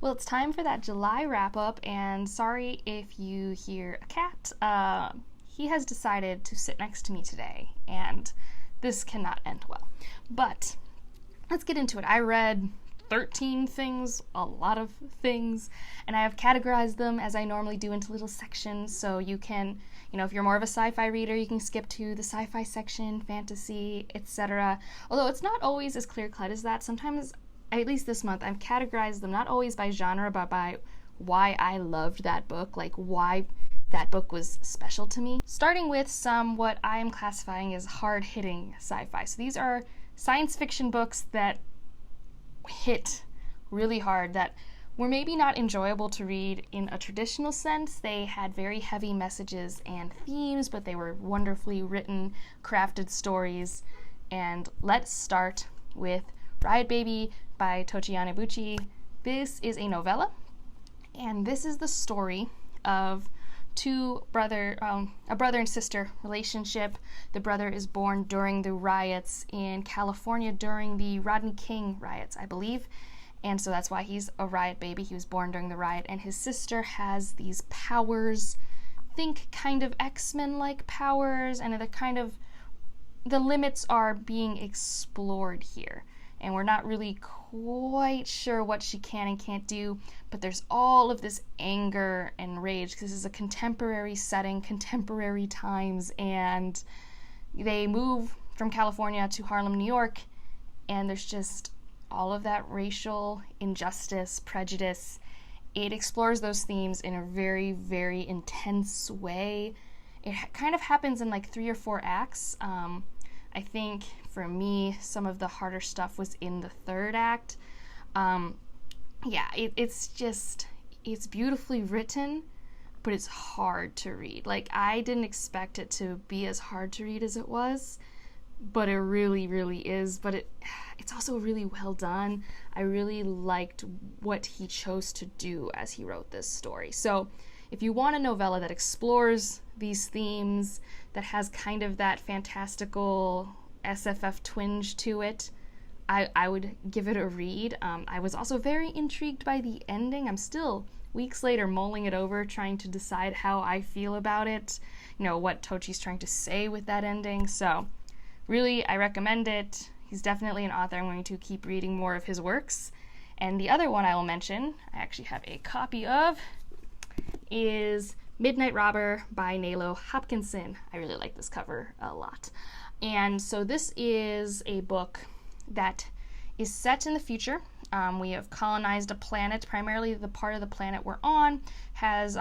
Well, it's time for that July wrap up, and sorry if you hear a cat. He has decided to sit next to me today, and this cannot end well. But let's get into it. I read 13 things, a lot of things, and I have categorized them as I normally do into little sections, so you can, if you're more of a sci-fi reader, you can skip to the sci-fi section, fantasy, etc. Although it's not always as clear-cut as that. Sometimes, at least this month, I've categorized them not always by genre, but by why I loved that book, like why that book was special to me. Starting with some what I am classifying as hard-hitting sci-fi. So these are science fiction books that hit really hard, that were maybe not enjoyable to read in a traditional sense. They had very heavy messages and themes, but they were wonderfully written, crafted stories. And let's start with Riot Baby by Tochi Onyebuchi. This is a novella, and this is the story of a brother and sister relationship. The brother is born during the riots in California, during the Rodney King riots, I believe, and so that's why he's a riot baby. He was born during the riot, and his sister has these powers, think kind of X-Men-like powers, and the limits are being explored here. And we're not really quite sure what she can and can't do, but there's all of this anger and rage, because this is a contemporary setting, contemporary times, and they move from California to Harlem, New York, and there's just all of that racial injustice, prejudice. It explores those themes in a very, very intense way. It kind of happens in like 3 or 4 acts. I think for me, some of the harder stuff was in the 3rd act. It's beautifully written, but it's hard to read. Like, I didn't expect it to be as hard to read as it was, but it really, really is. But it's also really well done. I really liked what he chose to do as he wrote this story. So if you want a novella that explores these themes, that has kind of that fantastical SFF twinge to it, I would give it a read. I was also very intrigued by the ending. I'm still, weeks later, mulling it over, trying to decide how I feel about it, what Tochi's trying to say with that ending. So really, I recommend it. He's definitely an author I'm going to keep reading more of his works. And the other one I will mention, I actually have a copy of, is Midnight Robber by Nalo Hopkinson. I really like this cover a lot. And so this is a book that is set in the future. We have colonized a planet. Primarily the part of the planet we're on has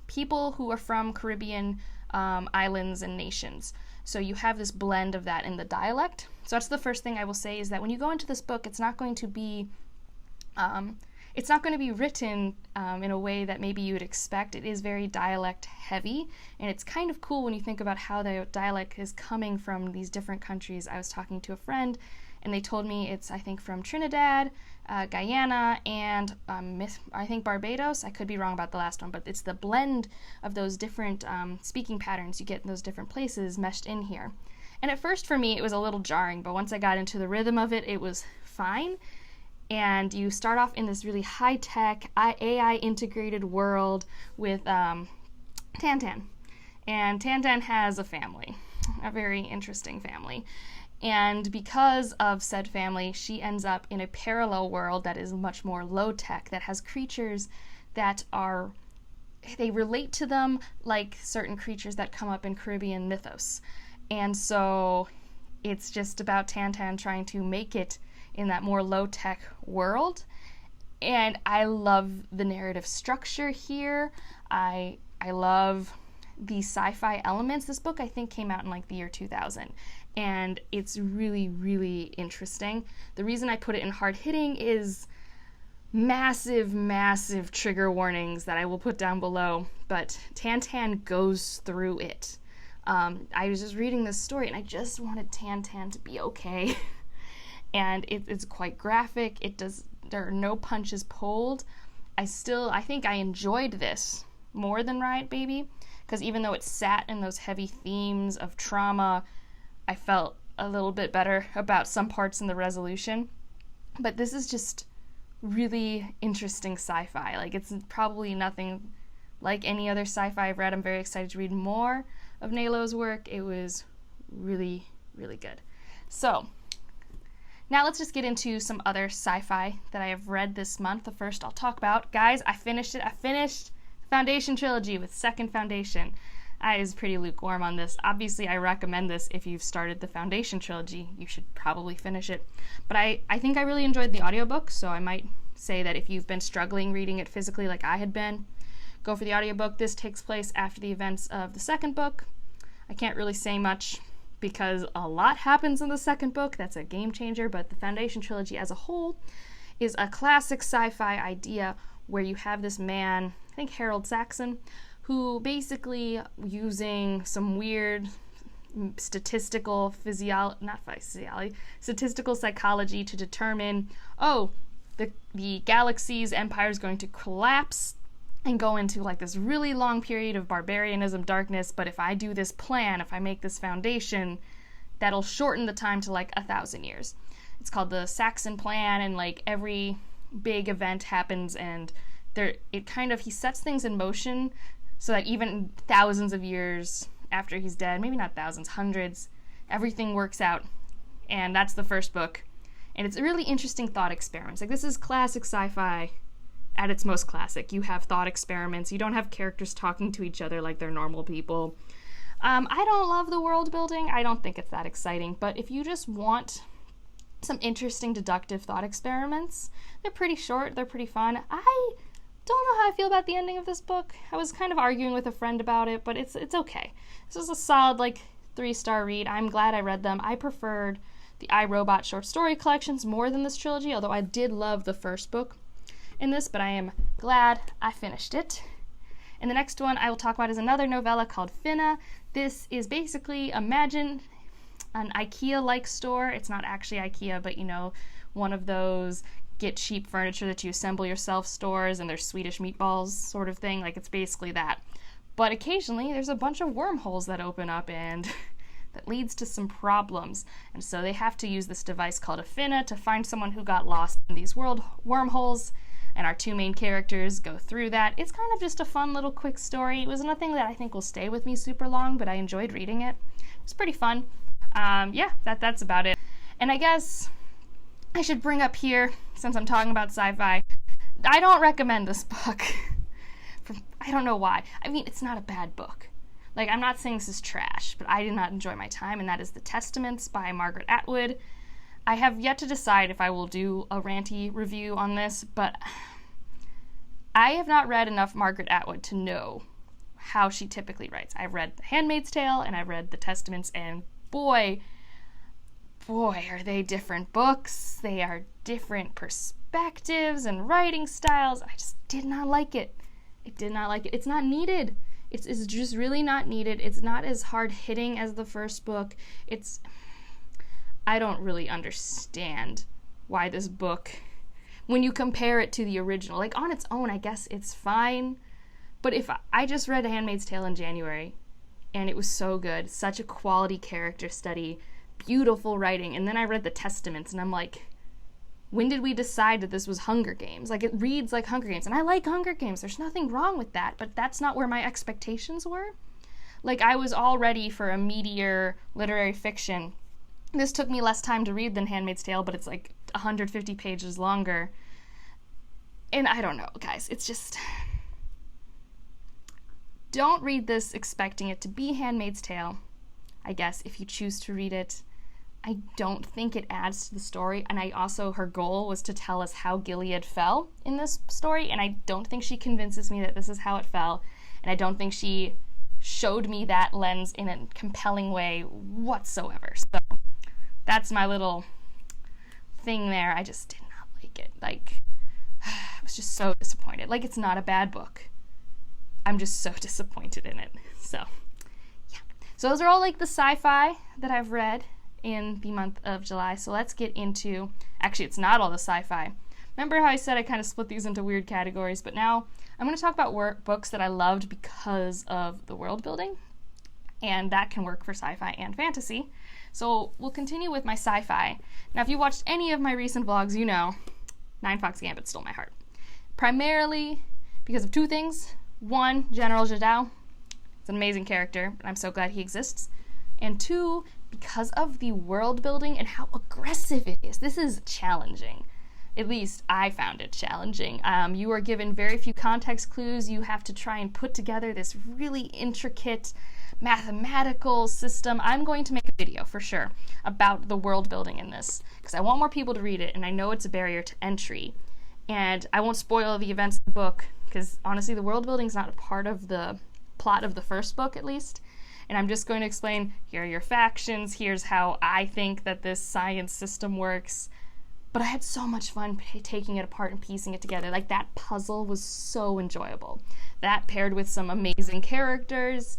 people who are from Caribbean islands and nations. So you have this blend of that in the dialect. So that's the first thing I will say, is that when you go into this book, it's not going to be written in a way that maybe you would expect. It is very dialect heavy, and it's kind of cool when you think about how the dialect is coming from these different countries. I was talking to a friend, and they told me it's, I think, from Trinidad, Guyana, and I think Barbados. I could be wrong about the last one, but it's the blend of those different speaking patterns you get in those different places meshed in here. And at first for me it was a little jarring, but once I got into the rhythm of it, it was fine. And you start off in this really high-tech, AI-integrated world with Tantan. And Tantan has a family, a very interesting family. And because of said family, she ends up in a parallel world that is much more low-tech, that has creatures that they relate to them like certain creatures that come up in Caribbean mythos. And so it's just about Tantan trying to make it in that more low-tech world. And I love the narrative structure here. I love the sci-fi elements. This book, I think, came out in like the year 2000, and it's really, really interesting. The reason I put it in hard-hitting is massive, massive trigger warnings that I will put down below, but Tantan goes through it. I was just reading this story, and I just wanted Tantan to be okay. And it's quite graphic. There are no punches pulled. I think I enjoyed this more than Riot Baby, because even though it sat in those heavy themes of trauma, I felt a little bit better about some parts in the resolution. But this is just really interesting sci-fi. Like, it's probably nothing like any other sci-fi I've read. I'm very excited to read more of Nalo's work. It was really, really good. So, now let's just get into some other sci-fi that I have read this month. The first I'll talk about, guys, I finished it. I finished Foundation Trilogy with Second Foundation. I was pretty lukewarm on this. Obviously, I recommend this if you've started the Foundation Trilogy. You should probably finish it. But I think I really enjoyed the audiobook, so I might say that if you've been struggling reading it physically like I had been, go for the audiobook. This takes place after the events of the second book. I can't really say much because a lot happens in the second book. That's a game changer, but the Foundation Trilogy as a whole is a classic sci-fi idea where you have this man, I think Harold Saxon, who basically, using some weird statistical psychology to determine, the galaxy's empire is going to collapse and go into like this really long period of barbarianism, darkness, but if I do this plan, if I make this foundation, that'll shorten the time to like 1,000 years. It's called the Saxon Plan, and like every big event happens, and he sets things in motion so that even thousands of years after he's dead, maybe not thousands, hundreds, everything works out. And that's the first book. And it's a really interesting thought experiments. Like, this is classic sci-fi at its most classic. You have thought experiments. You don't have characters talking to each other like they're normal people. I don't love the world building. I don't think it's that exciting. But if you just want some interesting deductive thought experiments, they're pretty short. They're pretty fun. I don't know how I feel about the ending of this book. I was kind of arguing with a friend about it, but it's okay. This was a solid, 3-star read. I'm glad I read them. I preferred the iRobot short story collections more than this trilogy, although I did love the first book in this, but I am glad I finished it. And the next one I will talk about is another novella called Finna. This is basically, imagine an IKEA-like store. It's not actually IKEA, but one of those get cheap furniture that you assemble yourself stores, and there's Swedish meatballs sort of thing. Like, it's basically that. But occasionally there's a bunch of wormholes that open up, and that leads to some problems. And so they have to use this device called a Finna to find someone who got lost in these wormholes, and our two main characters go through that. It's kind of just a fun little quick story. It was nothing that I think will stay with me super long, but I enjoyed reading it. It was pretty fun. That's about it. And I guess I should bring up here, since I'm talking about sci-fi, I don't recommend this book. I don't know why. I mean, it's not a bad book. Like, I'm not saying this is trash, but I did not enjoy my time, and that is The Testaments by Margaret Atwood. I have yet to decide if I will do a ranty review on this, but I have not read enough Margaret Atwood to know how she typically writes. I've read The Handmaid's Tale, and I've read The Testaments, and boy, are they different books. They are different perspectives and writing styles. I just did not like it. I did not like it. It's not needed. It's just really not needed. It's not as hard-hitting as the first book. I don't really understand why this book, when you compare it to the original, like on its own, I guess it's fine. But if I just read A Handmaid's Tale in January, and it was so good, such a quality character study, beautiful writing, and then I read The Testaments, and I'm like, when did we decide that this was Hunger Games? Like, it reads like Hunger Games, and I like Hunger Games. There's nothing wrong with that, but that's not where my expectations were. Like, I was all ready for a meatier literary fiction. This took me less time to read than Handmaid's Tale, but it's like 150 pages longer. And I don't know, guys. It's just, don't read this expecting it to be Handmaid's Tale, I guess, if you choose to read it. I don't think it adds to the story, and her goal was to tell us how Gilead fell in this story, and I don't think she convinces me that this is how it fell, and I don't think she showed me that lens in a compelling way whatsoever. So that's my little thing there. I just did not like it. Like, I was just so disappointed. Like, it's not a bad book. I'm just so disappointed in it. So, yeah. So those are all, like, the sci-fi that I've read in the month of July. So let's get into, actually, it's not all the sci-fi. Remember how I said I kind of split these into weird categories, but now I'm going to talk about books that I loved because of the world building, and that can work for sci-fi and fantasy. So we'll continue with my sci-fi. Now, if you watched any of my recent vlogs, you know Ninefox Gambit stole my heart. Primarily because of two things. One, General Jadao. It's an amazing character, and I'm so glad he exists. And two, because of the world building and how aggressive it is. This is challenging. At least I found it challenging. You are given very few context clues. You have to try and put together this really intricate mathematical system. I'm going to make a video for sure about the world building in this because I want more people to read it, and I know it's a barrier to entry. And I won't spoil the events of the book because honestly the world building is not a part of the plot of the first book, at least. And I'm just going to explain, here are your factions, here's how I think that this science system works. But I had so much fun taking it apart and piecing it together. Like, that puzzle was so enjoyable. That paired with some amazing characters.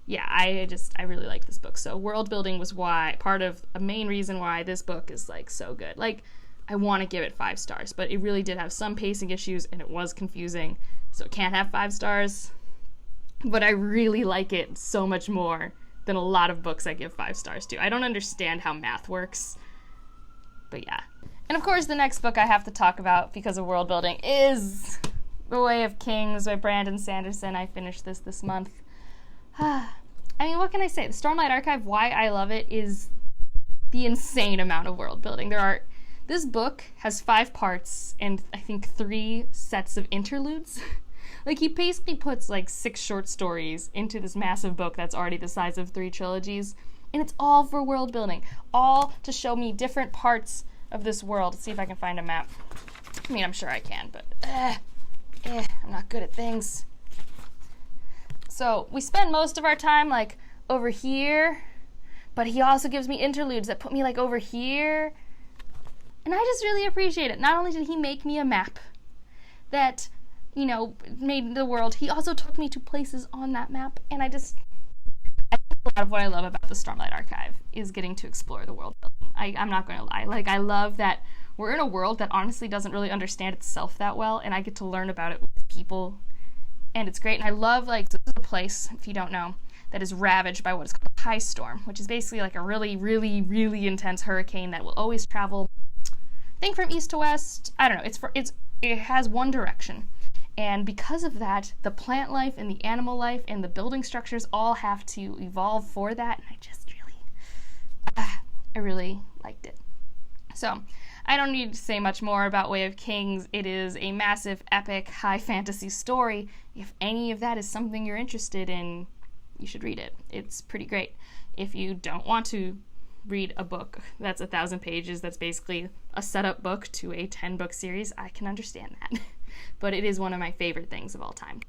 Yeah, I really like this book. So world building was a main reason why this book is, like, so good. Like, I want to give it 5 stars, but it really did have some pacing issues, and it was confusing. So it can't have 5 stars. But I really like it so much more than a lot of books I give 5 stars to. I don't understand how math works. But yeah. And of course, the next book I have to talk about because of world building is The Way of Kings by Brandon Sanderson. I finished this month. I mean, what can I say? The Stormlight Archive, why I love it is the insane amount of world building. This book has 5 parts and I think 3 sets of interludes. Like, he basically puts like 6 short stories into this massive book that's already the size of 3 trilogies. And it's all for world building. All to show me different parts of this world. Let's see if I can find a map. I mean, I'm sure I can, but I'm not good at things. So we spend most of our time like over here, but he also gives me interludes that put me like over here. And I just really appreciate it. Not only did he make me a map that, you know, made the world, he also took me to places on that map. And I think a lot of what I love about the Stormlight Archive is getting to explore the world building. I'm not going to lie. Like, I love that we're in a world that honestly doesn't really understand itself that well, and I get to learn about it with people, and it's great. And I love, like, so this is a place, if you don't know, that is ravaged by what is called a high storm, which is basically like a really, really, really intense hurricane that will always travel, I think, from east to west. I don't know. It has one direction. And because of that, the plant life and the animal life and the building structures all have to evolve for that. And I really liked it. So I don't need to say much more about Way of Kings. It is a massive, epic, high fantasy story. If any of that is something you're interested in, you should read it. It's pretty great. If you don't want to read a book that's 1,000 pages, that's basically a setup book to a 10-book series, I can understand that. But it is one of my favorite things of all time.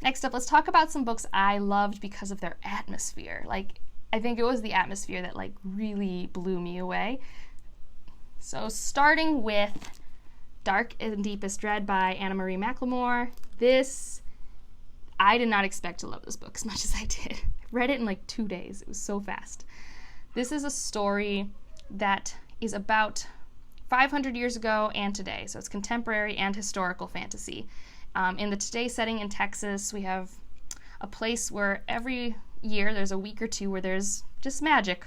Next up, let's talk about some books I loved because of their atmosphere. Like, I think it was the atmosphere that, like, really blew me away. So starting with Dark and Deepest Dread by Anna-Marie McLemore. I did not expect to love this book as much as I did. I read it in like 2 days. It was so fast. This is a story that is about 500 years ago and today. So it's contemporary and historical fantasy. In the today setting in Texas, we have a place where every year there's a week or two where there's just magic.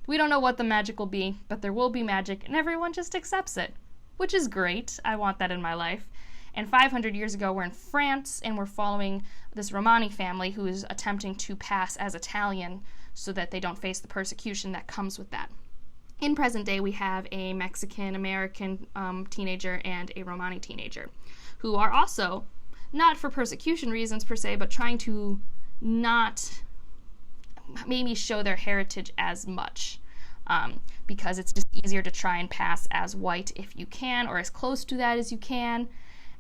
We don't know what the magic will be, but there will be magic, and everyone just accepts it, which is great. I want that in my life. And 500 years ago, we're in France, and we're following this Romani family who is attempting to pass as Italian so that they don't face the persecution that comes with that. In present day, we have a Mexican-American teenager and a Romani teenager who are also, not for persecution reasons per se, but trying to not maybe show their heritage as much, because it's just easier to try and pass as white if you can, or as close to that as you can.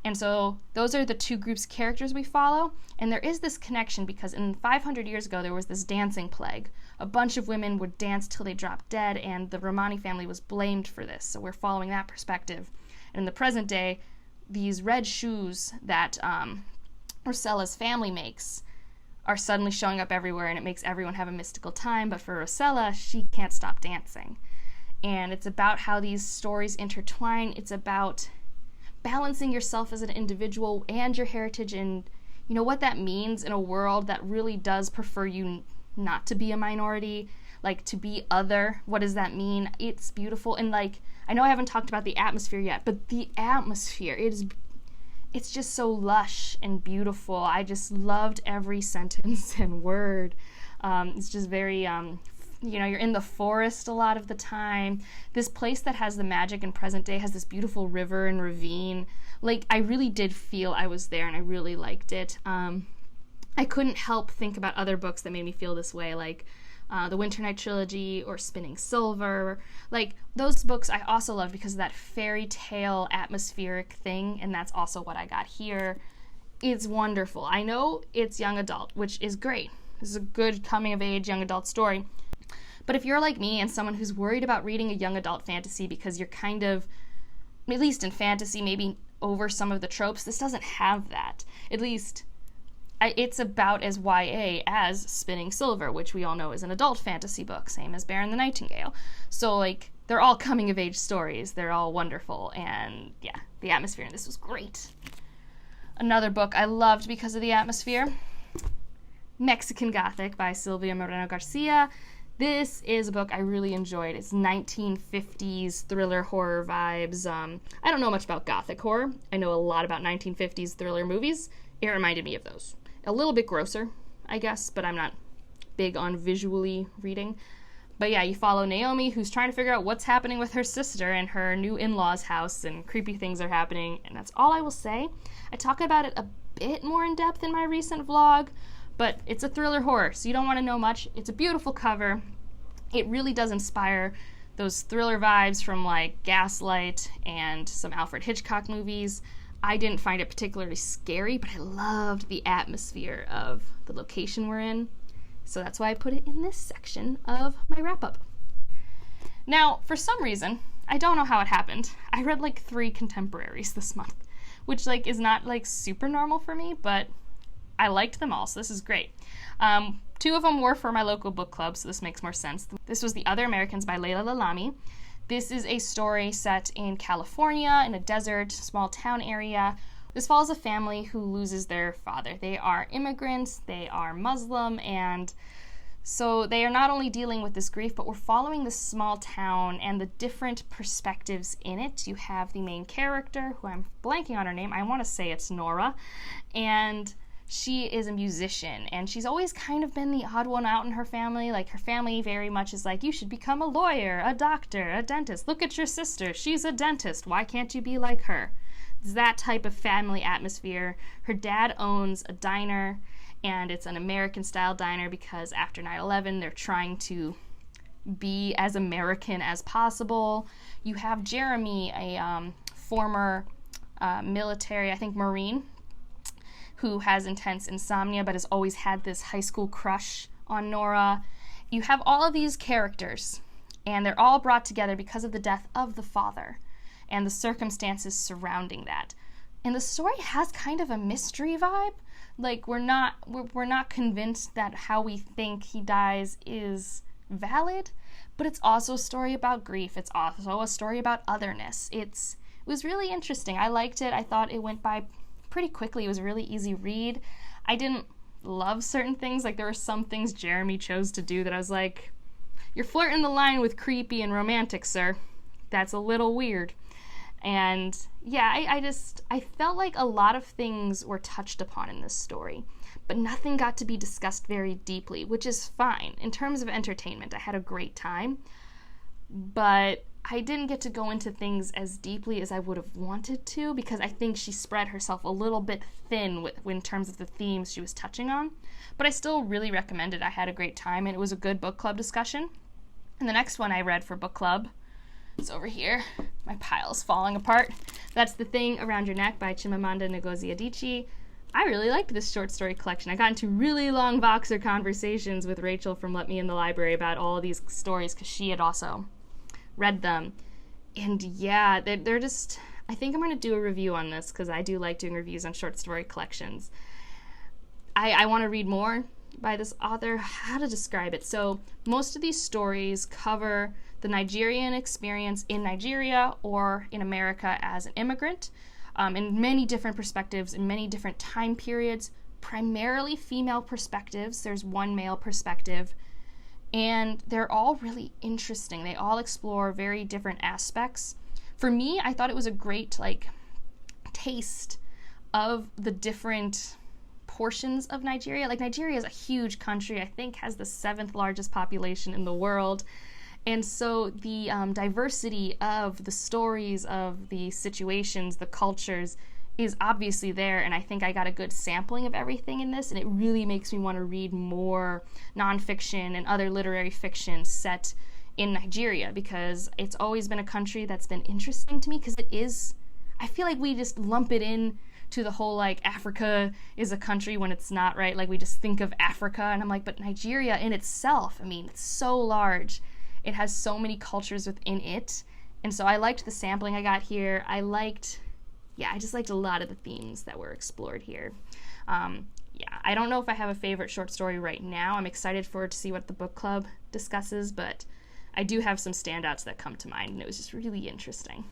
And so those are the two groups of characters we follow, and there is this connection because in 500 years ago there was this dancing plague. A bunch of women would dance till they dropped dead, and the Romani family was blamed for this, so we're following that perspective. And in the present day, these red shoes that Rosella's family makes are suddenly showing up everywhere, and it makes everyone have a mystical time, but for Rosella, she can't stop dancing. And it's about how these stories intertwine. It's about balancing yourself as an individual and your heritage, and you know what that means in a world that really does prefer you not to be a minority, like to be other. What does that mean? It's beautiful. And like, I know I haven't talked about the atmosphere yet, but the atmosphere, it's just so lush and beautiful. I just loved every sentence and word. It's just very, you're in the forest a lot of the time. This place that has the magic in present day has this beautiful river and ravine. Like, I really did feel I was there, and I really liked it. I couldn't help think about other books that made me feel this way, like the Winter Night Trilogy or Spinning Silver. Like, those books I also love because of that fairy tale atmospheric thing, and that's also what I got here. It's wonderful. I know it's young adult, which is great. This is a good coming-of-age young adult story. But if you're like me and someone who's worried about reading a young adult fantasy because you're kind of, at least in fantasy, maybe over some of the tropes, this doesn't have that. At least, it's about as YA as Spinning Silver, which we all know is an adult fantasy book, same as Bear and the Nightingale. So, like, they're all coming-of-age stories. They're all wonderful, and yeah, the atmosphere in this was great. Another book I loved because of the atmosphere, Mexican Gothic by Silvia Moreno-Garcia. This is a book I really enjoyed. It's 1950s thriller horror vibes. I don't know much about Gothic horror. I know a lot about 1950s thriller movies. It reminded me of those. A little bit grosser, I guess, but I'm not big on visually reading. But yeah, you follow Naomi, who's trying to figure out what's happening with her sister in her new in-laws house, and creepy things are happening, and that's all I will say. I talk about it a bit more in depth in my recent vlog, but it's a thriller horror, so you don't want to know much. It's a beautiful cover. It really does inspire those thriller vibes from like Gaslight and some Alfred Hitchcock movies. I didn't find it particularly scary, but I loved the atmosphere of the location we're in. So that's why I put it in this section of my wrap-up. Now, for some reason, I don't know how it happened, I read like 3 contemporaries this month, which like is not like super normal for me, but I liked them all, so this is great. 2 of them were for my local book club, so this makes more sense. This was The Other Americans by Laila Lalami. This is a story set in California, in a desert, small town area. This follows a family who loses their father. They are immigrants, they are Muslim, and so they are not only dealing with this grief, but we're following this small town and the different perspectives in it. You have the main character, who I'm blanking on her name, I want to say it's Nora, and she is a musician, and she's always kind of been the odd one out in her family. Like, her family very much is like, you should become a lawyer, a doctor, a dentist. Look at your sister. She's a dentist. Why can't you be like her? It's that type of family atmosphere. Her dad owns a diner, and it's an American-style diner because after 9/11, they're trying to be as American as possible. You have Jeremy, a former military, I think Marine, who has intense insomnia but has always had this high school crush on Nora. You have all of these characters, and they're all brought together because of the death of the father and the circumstances surrounding that. And the story has kind of a mystery vibe. Like, we're not convinced that how we think he dies is valid, but it's also a story about grief. It's also a story about otherness. It was really interesting. I liked it. I thought it went by pretty quickly. It was a really easy read. I didn't love certain things. Like, there were some things Jeremy chose to do that I was like, you're flirting the line with creepy and romantic, sir. That's a little weird. And yeah, I felt like a lot of things were touched upon in this story, but nothing got to be discussed very deeply, which is fine. In terms of entertainment, I had a great time, but I didn't get to go into things as deeply as I would have wanted to, because I think she spread herself a little bit thin in terms of the themes she was touching on. But I still really recommend it. I had a great time, and it was a good book club discussion. And the next one I read for book club is over here. My pile's falling apart. That's The Thing Around Your Neck by Chimamanda Ngozi Adichie. I really liked this short story collection. I got into really long Voxer conversations with Rachel from Let Me in the Library about all of these stories, because she had also read them. And yeah, they're just, I think I'm going to do a review on this, because I do like doing reviews on short story collections. I want to read more by this author. How to describe it? So most of these stories cover the Nigerian experience in Nigeria or in America as an immigrant, in many different perspectives, in many different time periods, primarily female perspectives. There's one male perspective, and they're all really interesting. They all explore very different aspects. For me, I thought it was a great taste of the different portions of Nigeria. Nigeria is a huge country. I think has the 7th largest population in the world. And so the diversity of the stories, of the situations, the cultures is obviously there, and I think I got a good sampling of everything in this, and it really makes me want to read more nonfiction and other literary fiction set in Nigeria, because it's always been a country that's been interesting to me, because it is, I feel like we just lump it in to the whole Africa is a country when it's not, right? We just think of Africa, and I'm like, but Nigeria in itself, I mean, it's so large. It has so many cultures within it, and so I liked the sampling I got here. I just liked a lot of the themes that were explored here. I don't know if I have a favorite short story right now. I'm excited to see what the book club discusses, but I do have some standouts that come to mind, and it was just really interesting.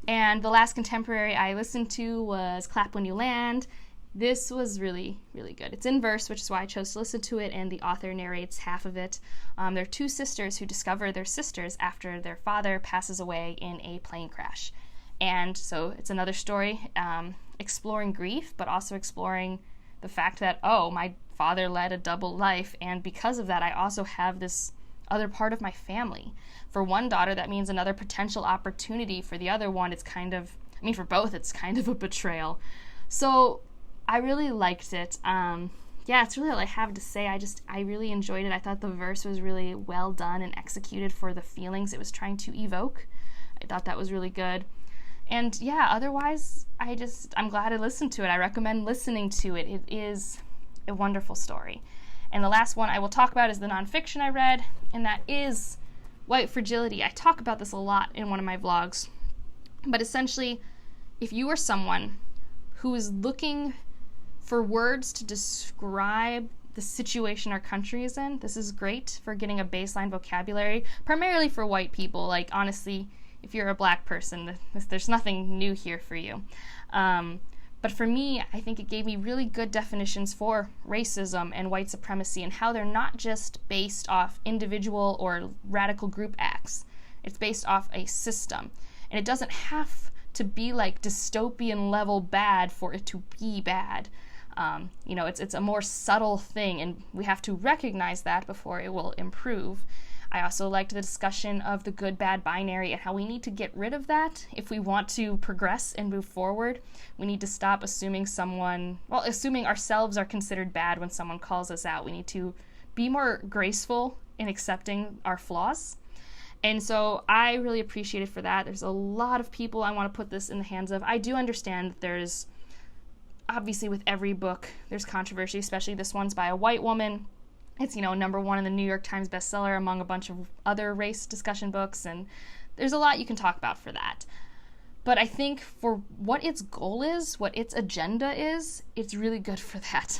And the last contemporary I listened to was Clap When You Land. This was really, really good. It's in verse, which is why I chose to listen to it, and the author narrates half of it. They're two sisters who discover their sisters after their father passes away in a plane crash. And so it's another story exploring grief, but also exploring the fact that, my father led a double life, and because of that, I also have this other part of my family. For one daughter, that means another potential opportunity. For the other one, for both, it's kind of a betrayal. So I really liked it. It's really all I have to say. I really enjoyed it. I thought the verse was really well done and executed for the feelings it was trying to evoke. I thought that was really good. And otherwise, I'm glad I listened to it. I recommend listening to it. It is a wonderful story. And the last one I will talk about is the nonfiction I read, and that is White Fragility. I talk about this a lot in one of my vlogs. But essentially, if you are someone who is looking for words to describe the situation our country is in, this is great for getting a baseline vocabulary, primarily for white people. Honestly, if you're a black person, there's nothing new here for you. But for me, I think it gave me really good definitions for racism and white supremacy, and how they're not just based off individual or radical group acts. It's based off a system. And it doesn't have to be dystopian level bad for it to be bad. It's a more subtle thing, and we have to recognize that before it will improve. I also liked the discussion of the good-bad binary and how we need to get rid of that if we want to progress and move forward. We need to stop assuming ourselves are considered bad when someone calls us out. We need to be more graceful in accepting our flaws. And so I really appreciate it for that. There's a lot of people I want to put this in the hands of. I do understand that there's, obviously with every book, there's controversy, especially this one's by a white woman. It's, number 1 in the New York Times bestseller among a bunch of other race discussion books, and there's a lot you can talk about for that. But I think for what its goal is, what its agenda is, it's really good for that.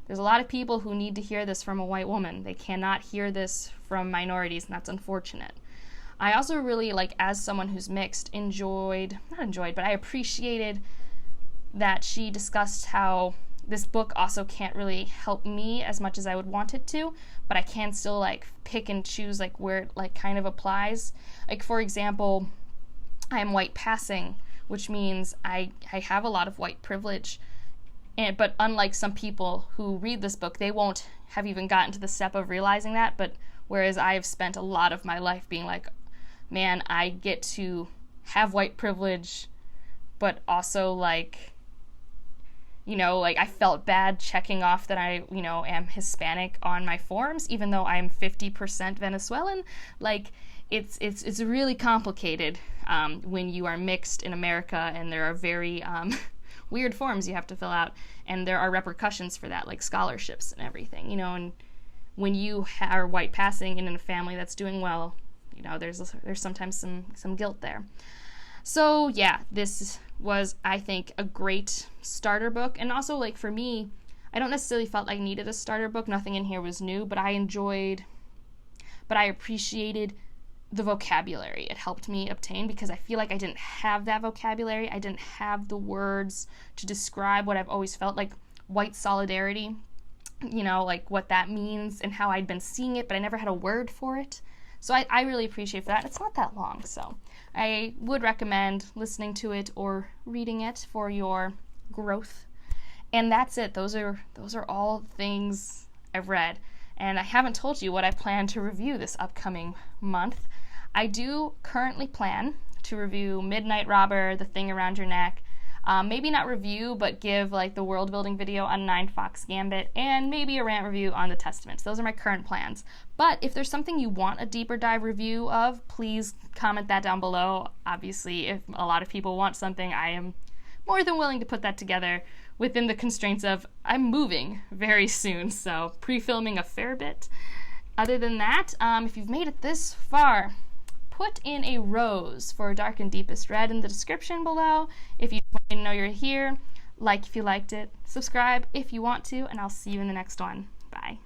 There's a lot of people who need to hear this from a white woman. They cannot hear this from minorities, and that's unfortunate. I also really, as someone who's mixed, I appreciated that she discussed how this book also can't really help me as much as I would want it to, but I can still pick and choose where it kind of applies. For example, I am white passing, which means I have a lot of white privilege. But unlike some people who read this book, they won't have even gotten to the step of realizing that. But whereas I've spent a lot of my life being man, I get to have white privilege, but also I felt bad checking off that I, am Hispanic on my forms, even though I'm 50% Venezuelan. It's really complicated when you are mixed in America, and there are very weird forms you have to fill out, and there are repercussions for that, like scholarships and everything, and when you are white passing and in a family that's doing well, there's sometimes some guilt there. So this was, I think, a great starter book. And also, for me, I don't necessarily felt I needed a starter book. Nothing in here was new, but I appreciated the vocabulary it helped me obtain, because I feel like I didn't have that vocabulary. I didn't have the words to describe what I've always felt, like white solidarity, you know, like what that means and how I'd been seeing it, but I never had a word for it. So I really appreciate that. It's not that long, so I would recommend listening to it or reading it for your growth. And that's it. Those are all the things I've read. And I haven't told you what I plan to review this upcoming month. I do currently plan to review Midnight Robber, The Thing Around Your Neck. Maybe not review, but give like the world building video on Ninefox Gambit, and maybe a rant review on the Testaments. Those are my current plans. But if there's something you want a deeper dive review of, please comment that down below. Obviously, if a lot of people want something, I am more than willing to put that together within the constraints of I'm moving very soon, so pre-filming a fair bit. Other than that, if you've made it this far, put in a rose for Dark and Deepest Red in the description below if you want to know you're here. Like if you liked it, subscribe if you want to, and I'll see you in the next one. Bye.